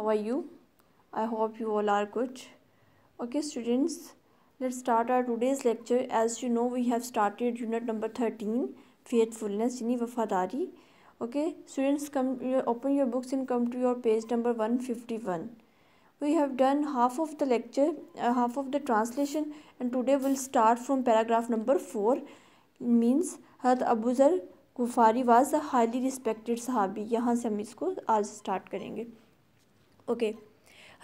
How are you? I hope you all are good. Okay students, let's start our today's lecture. As you know, we have started unit number 13, faithfulness यानी वफादारी. Okay students, open your books and come to your page number 151. We have done half of the lecture, half of the translation, and today we'll start from paragraph number 4. Means Hazrat Abu Zar Ghufari was a highly respected sahabi. यहाँ से हम इसको आज start करेंगे. Okay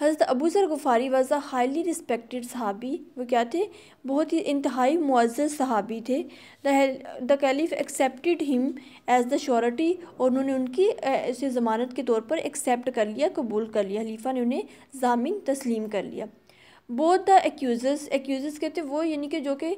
Hazrat Abu Zar Ghifari was a highly respected सहाबी. वो क्या थे? बहुत ही इंतहाई मुअज़्ज़ज़ सहाबी थे. The caliph accepted him as the surety. और उन्होंने उनकी इसे ज़मानत के तौर पर एक्सेप्ट कर लिया, कबूल कर लिया. खलीफा ने उन्हें ज़ामिन तस्लीम कर लिया. बोथ द एक्यूज़र्स कहते हैं वो, यानी कि जो कि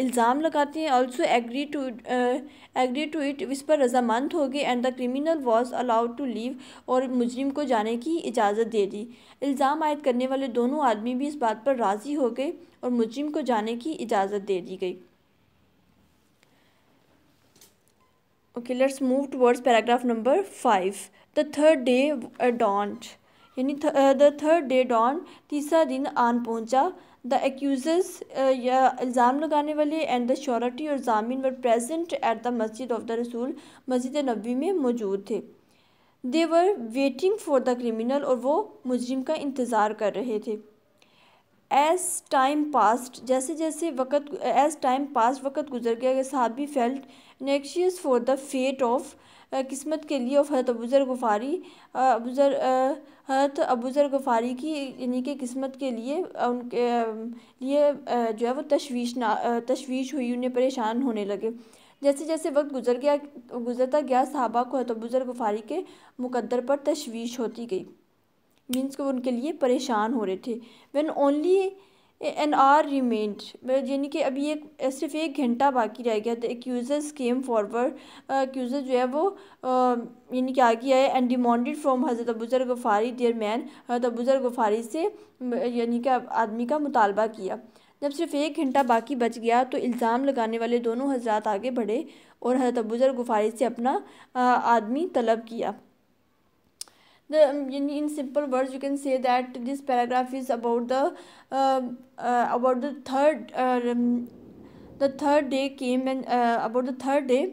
इल्ज़ाम लगाते हैं. ऑल्सो एग्री टू इट, इस पर रजामंद हो गए. And the criminal was allowed to leave. और मुजरिम को जाने की इजाज़त दे दी. इल्ज़ाम आयद करने वाले दोनों आदमी भी इस बात पर राज़ी हो गए और मुजरिम को जाने की इजाज़त दे दी गई. Okay let's move towards paragraph number 5. The third day dawned, यानी द थर्ड डे डॉन, तीसरा दिन आन पहुंचा. द एक्यूज़र्स या इल्ज़ाम लगाने वाले एंड द श्योरिटी और जामिन वर प्रेजेंट एट द मस्जिद ऑफ द रसूल, मस्जिद नबी में मौजूद थे. They were waiting for the criminal, और वो मुजरिम का इंतज़ार कर रहे थे. एज़ टाइम पास्ट, जैसे जैसे वक़्त गुजर गया. सहाबी felt anxious for the fate of, किस्मत के लिए ऑफ हज़रत अबू ज़र ग़फ़ारी. हज़रत अबू ज़र ग़फ़ारी की यानी कि किस्मत के लिए उनके लिए जो है वो तशवीश हुई, उन्हें परेशान होने लगे. जैसे जैसे वक्त गुजरता गया सहाबा को हज़रत अबू ज़र ग़फ़ारी के मुक़द्दर पर तशवीश होती गई. मीन्स को उनके लिए परेशान हो रहे थे. When only an hour remained, यानी कि अभी सिर्फ 1 घंटा बाकी रह गया. द एक्यूज़र्स केम फॉरवर्ड, एक्यूज़र जो है वो यानी कि आगे आए. एंड डिमांडेड फ्रॉम हज़रत अबू ज़र ग़फ़ारी देयर मैन, हज़रत अबू ज़र ग़फ़ारी से यानी कि आदमी का मुतालबा किया. जब सिर्फ 1 घंटा बाकी बच गया तो इल्ज़ाम लगाने वाले दोनों हज़रात आगे बढ़े और हज़रत अबू ज़र ग़फ़ारी से अपना आदमी तलब किया. In simple words you can say that this paragraph is about the third day came, and about the third day.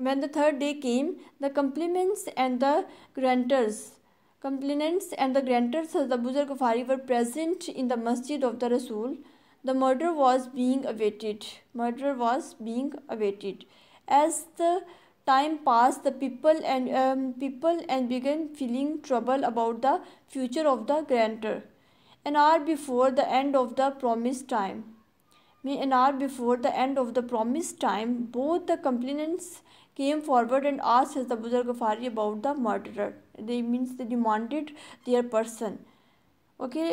When the third day came, the complainants and the grantors Hazrat Abu Zar Ghafari were present in the masjid of the Rasul. The murder was being awaited. As the time passed, the people began feeling trouble about the future of the grantor. An hour before the end of the promised time, both the complainants came forward and asked Hazrat Abu Zar Ghafari about the murderer. They demanded their person. Okay,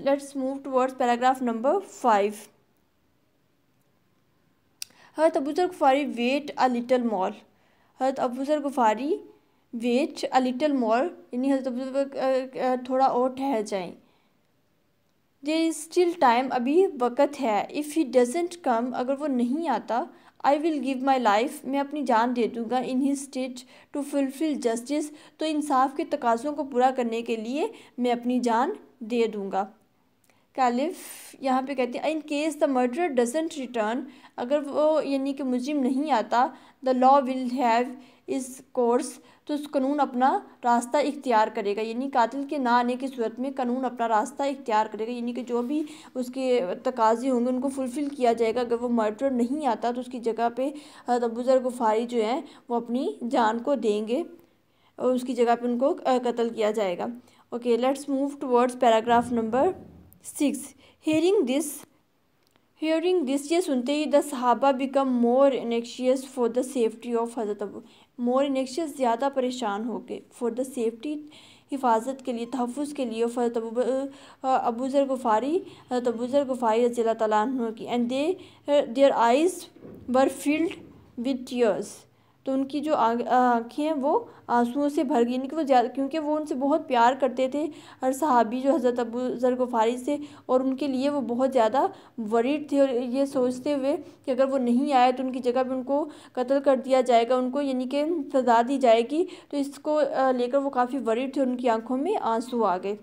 let's move towards paragraph number 5. Hazrat Abu Zar Ghafari wait a little more. हज़रत Abu Zar ग़फ़ारी wait a little more, यानी हज़रत Abu ज़र थोड़ा और ठहर जाएं. There is still time, अभी वक़्त है. इफ़ ही डजेंट कम, अगर वो नहीं आता, I will give my life, मैं अपनी जान दे दूँगा. In his state to fulfil justice, तो इंसाफ के तकाज़ों को पूरा करने के लिए मैं अपनी जान दे दूँगा. कैलिफ यहाँ पे कहते हैं in case the murderer doesn't return, अगर वो यानी कि मुजरिम नहीं आता, द लॉ विल हैव इस कोर्स, तो उस कानून अपना रास्ता इख्तियार करेगा. यानी कातिल के ना आने की सूरत में कानून अपना रास्ता इख्तियार करेगा, यानी कि जो भी उसके तकाज़े होंगे उनको फुलफ़िल किया जाएगा. अगर वो मर्डर नहीं आता तो उसकी जगह पे हज़रत अबू ज़र ग़फ़ारी जो हैं वो अपनी जान को देंगे और उसकी जगह पे उनको कत्ल किया जाएगा. Okay let's move towards paragraph number 6. Hearing this, ये सुनते ही द सहाबा become more anxious for the safety of Hazrat Abu, more anxious ज़्यादा परेशान हो गए, फॉर द सेफ्टी हिफाजत के लिए, तहफ़्फ़ुज़ के लिए, हज़रत अबू ज़र ग़फ़ारी रज़ी अल्लाह तआला अन्हु की. And there eyes were filled with tears, तो उनकी जो आँखें हैं वो आंसुओं से भर गई, यानी कि वो ज़्यादा, क्योंकि वो उनसे बहुत प्यार करते थे हर सहाबी जो हज़रत अबू ज़र ग़िफ़ारी से, और उनके लिए वो बहुत ज़्यादा वरीड थे, और ये सोचते हुए कि अगर वो नहीं आए तो उनकी जगह पे उनको कत्ल कर दिया जाएगा, उनको यानी कि सज़ा दी जाएगी। तो इसको लेकर वो काफ़ी वरीड थे, उनकी आंखों में आंसू आ गए।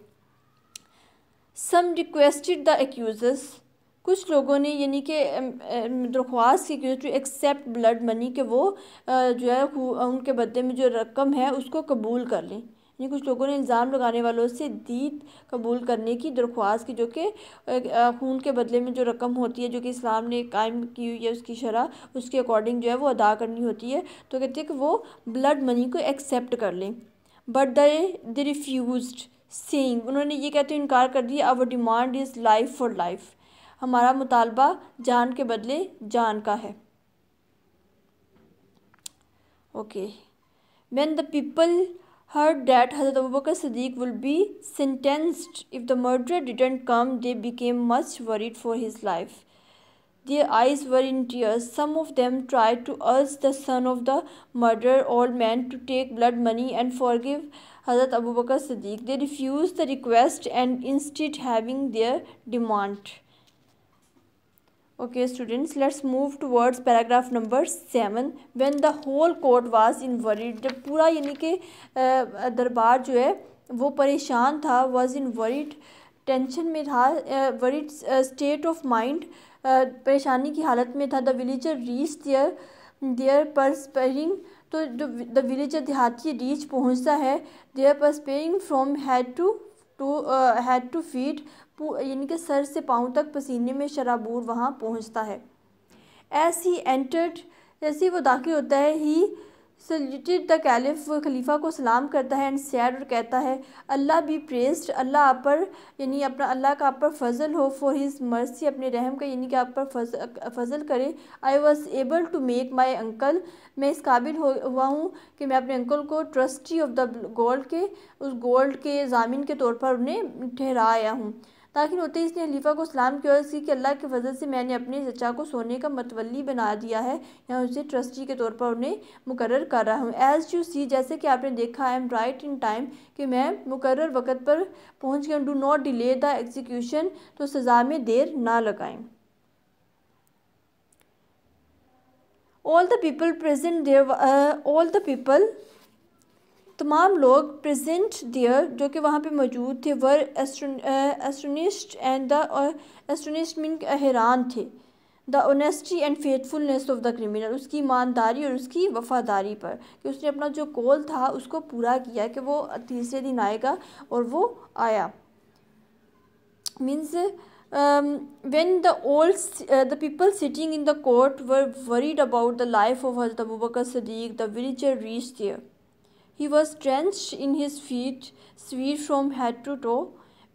सम रिक्वेस्टेड द एक्यूजर्स, कुछ लोगों ने यानी कि दरख्वास्त की टू एक्सेप्ट ब्लड मनी, के वो जो है उनके बदले में जो रकम है उसको कबूल कर लें। यानी कुछ लोगों ने इल्ज़ाम लगाने वालों से दीत कबूल करने की दरख्वास्त की, जो कि खून के बदले में जो रकम होती है, जो कि इस्लाम ने कायम की हुई है उसकी शरह, उसके अकॉर्डिंग जो है वो अदा करनी होती है। तो कहते हैं कि वो ब्लड मनी को एक्सेप्ट कर लें। बट दे रिफ्यूज्ड सेइंग, उन्होंने ये कहते हुए इनकार कर दिया, our demand is life for life, हमारा मुतालबा जान के बदले जान का है। Okay, when the people heard that Hazrat Abu Bakr Siddiq will be sentenced if the murderer didn't come, they became much worried for his life. Their eyes were in tears. Some of them tried to urge the son of the murdered old man to take blood money and forgive Hazrat Abu Bakr Siddiq. They refused the request and instead having their demand. Okay students, let's move towards paragraph number 7. When the whole court was in worried, जब पूरा यानी कि दरबार जो है वो परेशान था, was in worried, टेंशन में था, worried state of mind, परेशानी की हालत में था। The villager reached their perspiring, तो the villager देहाती रीच पहुंचता है, their perspiring from head to feet, यानी कि सर से पाँव तक पसीने में शराबूर वहाँ पहुँचता है। एज ही एंटर्ड, जैसे वो दाखिल होता है, ही सल्यूटेड द कैलिफ, वो खलीफा को सलाम करता है, एंड सैड, और कहता है, अल्लाह बी प्रेस्ड, अल्लाह आप पर, यानी अपना अल्लाह का आप पर फजल हो, फॉर हिज मर्सी, अपने रहम का, यानी कि आप पर फजल करे। I was able to make my uncle, मैं इस काबिल हुआ हूँ कि मैं अपने अंकल को ट्रस्टी ऑफ द गोल्ड के, उस गोल्ड के ज़ामिन के तौर पर उन्हें ठहराया हूँ। दाखिल होते ही इसने खलीफा को सलाम किया और इसकी कि अल्लाह के फजल से मैंने अपने चचा को सोने का मतवली बना दिया है, या उसे ट्रस्टी के तौर पर उन्हें मुकर्रर कर रहा हूँ। एज़ यू सी, जैसे कि आपने देखा, I am right in time, कि मैं मुकर्रर वक़्त पर पहुँच गया। Do not delay the execution, तो सज़ा में देर ना लगाएं। All the people present there, all the people, तमाम लोग प्रेजेंट देयर, जो कि वहाँ पे मौजूद थे, were astonished, and the astonished mean हैरान थे, the honesty and faithfulness of the criminal, उसकी ईमानदारी और उसकी वफादारी पर, कि उसने अपना जो कॉल था उसको पूरा किया कि वो तीसरे दिन आएगा, और वो आया। Means when the people sitting in the court were worried about the life of Hazrat Abu Bakr Siddiq, the villager reached there. He was drenched in his feet, sweat from head to toe,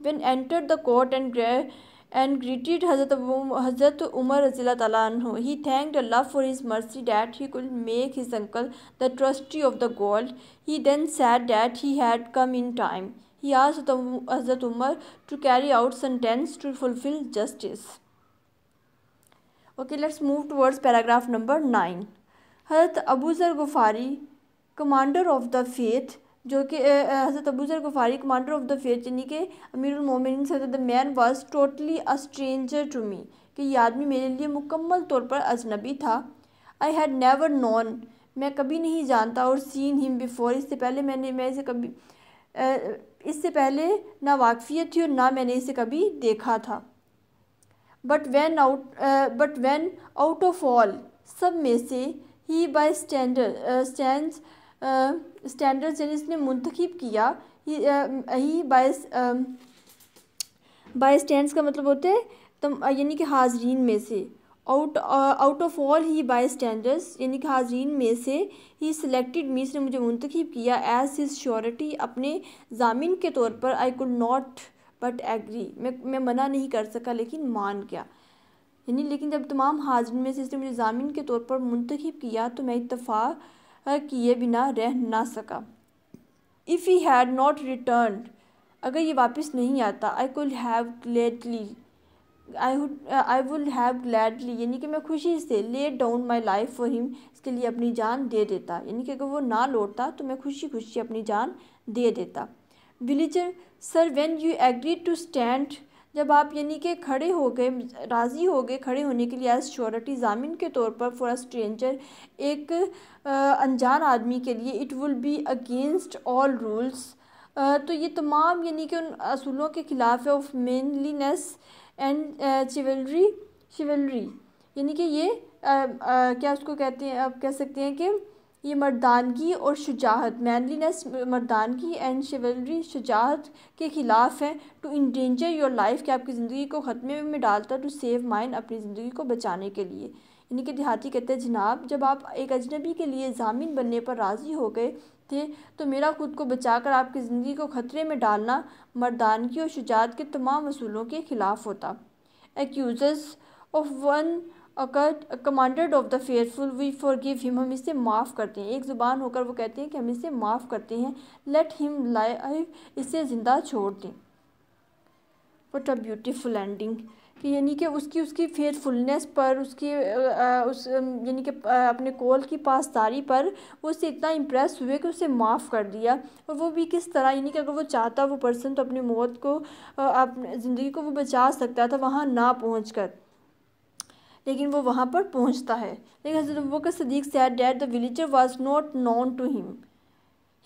when entered the court and greeted Hazrat Umar Radhiyallahu Ta'ala anhu. He thanked Allah for his mercy that he could make his uncle the trustee of the gold. He then said that he had come in time. He asked Hazrat Umar to carry out sentence to fulfill justice. Okay, let's move towards paragraph number 9. Hazrat Abu Zar Ghifari, commander of the faith, जो कि Hazrat Abu Zar Ghifari commander of the faith, यानी कि अमीरुल मोमिनीन से, the man was totally a stranger to me, कि ये आदमी मेरे लिए मुकम्मल तौर पर अजनबी था। आई हैड नेवर नोन, मैं कभी नहीं जानता, और सीन हिम बिफोर, इससे पहले ना वाकफियत थी और ना मैंने इसे कभी देखा था। But when out of all, सब में से, ही बाय स्टैंडर्ड्स यानी इसने मुंतखब किया, ही बाय स्टैंड्स का मतलब होता है यानी कि हाजरीन में से, आउट ऑफ ऑल ही बाय स्टैंडर्ड्स, यानी कि हाजरीन में से, ही सिलेक्टेड मी, इसने मुझे मुंतखब किया, एज हिज श्योरिटी, अपने जामिन के तौर पर। I could not but agree, मैं मना नहीं कर सका लेकिन मान गया, यानी लेकिन जब तमाम हाजरीन में से इसने मुझे जामिन के तौर पर मुंतखब किया तो मैं इत्तफाक किए बिना रह ना सका। If he had not return, अगर ये वापस नहीं आता, I could have gladly, I would have gladly, यानी कि मैं खुशी से lay down my life for him, इसके लिए अपनी जान दे देता, यानी कि अगर वो ना लौटता तो मैं खुशी खुशी अपनी जान दे देता। Villager, sir when you agree to stand, जब आप यानी कि खड़े हो गए, राज़ी हो गए खड़े होने के लिए, एज श्योरिटी ज़ामिन के तौर पर, फॉर अ स्ट्रेंजर, एक अनजान आदमी के लिए, it will be against all rules, तो ये तमाम यानी कि उन असूलों के ख़िलाफ़ है, ऑफ मैनलीनेस एंड शिवलरी, यानी कि ये क्या उसको कहते हैं, आप कह सकते हैं कि ये मर्दानगी और शुजाहत, मैनलीनेस मर्दानगी एंड शिवलरी शुजाहत के ख़िलाफ़ है। टू इंडेंजर योर लाइफ, कि आपकी ज़िंदगी को ख़तरे में डालता, टू सेव माइन, अपनी ज़िंदगी को बचाने के लिए। यानी कि देहाती कहते हैं, जनाब जब आप एक अजनबी के लिए ज़ामिन बनने पर राज़ी हो गए थे, तो मेरा खुद को बचाकर आपकी ज़िंदगी को ख़तरे में डालना मर्दानगी और शुजाअत के तमाम असूलों के ख़िलाफ़ होता। Accusers of one commander of the faithful, we forgive him, हम इसे माफ़ करते हैं। एक ज़ुबान होकर वो कहते हैं कि हम इसे माफ़ करते हैं। लेट हिम लाइव, इसे ज़िंदा छोड़ दें। व्हाट अ ब्यूटीफुल एंडिंग, कि यानी कि उसकी फेयरफुलनेस पर, उसकी उस यानी कि अपने कॉल की पासदारी पर वो उससे इतना इम्प्रेस हुए कि उसे माफ़ कर दिया। और वो भी किस तरह, यानी कि अगर वो चाहता वो पर्सन तो अपनी मौत को, अपनी ज़िंदगी को वो बचा सकता था वहाँ ना पहुँच कर, लेकिन वो वहाँ पर पहुँचता है। लेकिन Hazrat Abu Bakr Siddiq said that the villager was not known to him,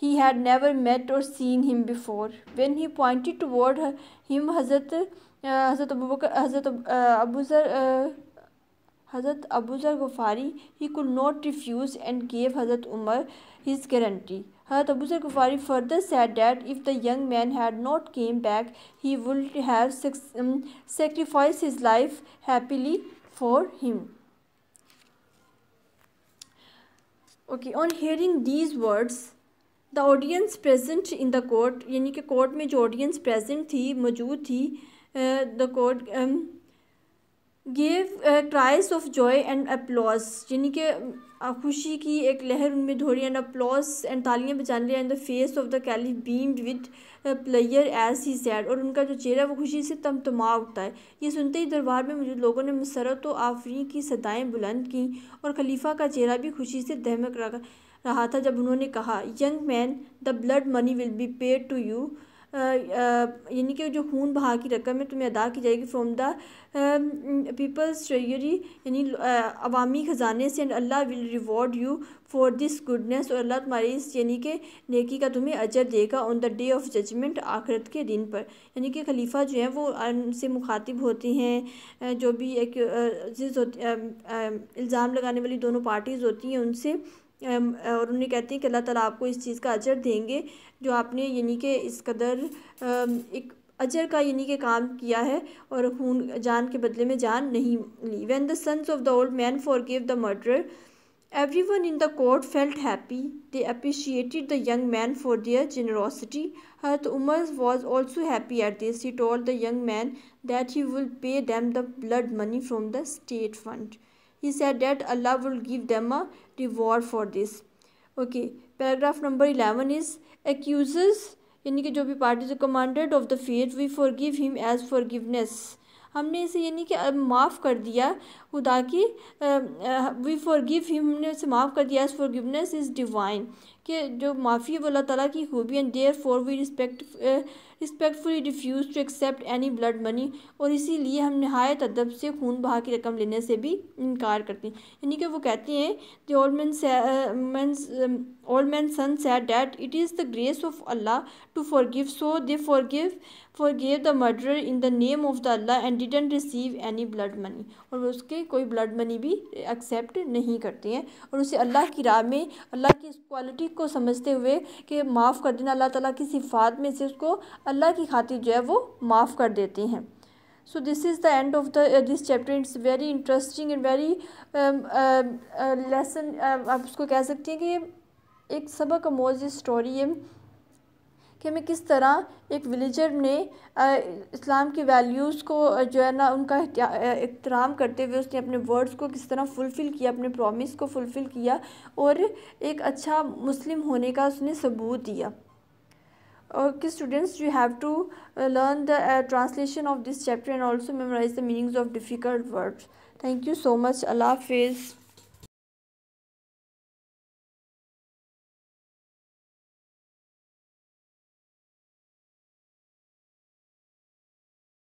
he had never met or seen him before. When he pointed toward him, Hazrat Abu Zar Ghafari, he could not refuse and gave Hazrat Umar his guarantee. Hazrat Abu Zar Ghafari further said that if the young man had not came back, he would have sacrificed his life happily for him. Okay, on hearing these words, the audience present in the court, यानी कि court में जो audience present थी, मौजूद थी, the court gave cries of Joy and applause, यानी कि खुशी की एक लहर उनमें दौड़ी, एंड अपलॉज एंड तालियां बजाने लगे, and the face of the caliph beamed with player as he said, और उनका जो चेहरा वो खुशी से तमतमा उठता है। ये सुनते ही दरबार में मौजूद लोगों ने मसरत व आफरीन की सदाएं बुलंद की, और खलीफा का चेहरा भी खुशी से दहमक रहा था जब उन्होंने कहा, young man, the blood money will be paid to you, यानी कि जो खून बहा की रकम है तुम्हें अदा की जाएगी, फ्रॉम द पीपल्स ट्रेजरी, यानी अवामी ख़जाने से, and Allah will reward you for this goodness, और अल्लाह तुम्हारी इस यानी कि नेकी का तुम्हें अजर देगा, on the day of judgement, आखिरत के दिन पर। यानी कि खलीफा जो है वो उनसे मुखातिब होते हैं, जो भी एक इल्ज़ाम लगाने वाली दोनों पार्टीज़ होती हैं उनसे, और उन्हें कहते हैं कि अल्लाह ताला आपको इस चीज़ का अजर देंगे जो आपने यानी कि इस कदर एक अजर का यानी कि काम किया है, और खून जान के बदले में जान नहीं ली। When the sons of the old man forgive the murderer, everyone in the court felt happy. They appreciated the young man for their generosity. Hazrat Umar was also happy at this. He told the young man that he will pay them the blood money from the state fund. He said that Allah will give them a reward for this. Okay, paragraph number 11 is accusers, यानी कि जो भी party जो commanded of the faith, we forgive him as forgiveness, हमने इसे यानी कि अब माफ़ कर दिया खुदा की, वी फॉरगिव हिम, हमने उसे माफ़ कर दिया, एज फॉरगिवनेस इज़ डिवाइन, कि जो माफ़ी है वो अल्लाह ताला की खूबी, and therefore we respectfully refuse to accept any blood money, और इसीलिए हम नहायत अदब से खून बहा की रकम लेने से भी इनकार करते हैं। यानी कि वो कहते हैं, the old man son said that it is the grace of Allah to forgive, so they forgave the murderer in the name of the Allah and didn't receive any blood money, और वो उसके कोई blood money भी accept नहीं करते हैं, और उसे अल्लाह की राह में अल्लाह की इस क्वालिटी को समझते हुए कि माफ़ कर देना अल्लाह ताला की सिफ़ात में से, उसको अल्लाह की खातिर जो है वो माफ़ कर देते हैं। So this is the end of this chapter. It's very interesting and very lesson, आप उसको कह सकते हैं कि एक सबक आमोज़ स्टोरी है कि हमें किस तरह एक विलेजर ने इस्लाम की वैल्यूज़ को जो है ना उनका एहतराम करते हुए उसने अपने वर्ड्स को किस तरह फुलफ़िल किया, अपने प्रॉमिस को फुलफ़िल किया, और एक अच्छा मुस्लिम होने का उसने सबूत दिया। Okay students, you have to learn the translation of this chapter and also memorize the meanings of difficult words. Thank you so much. Allah Hafiz.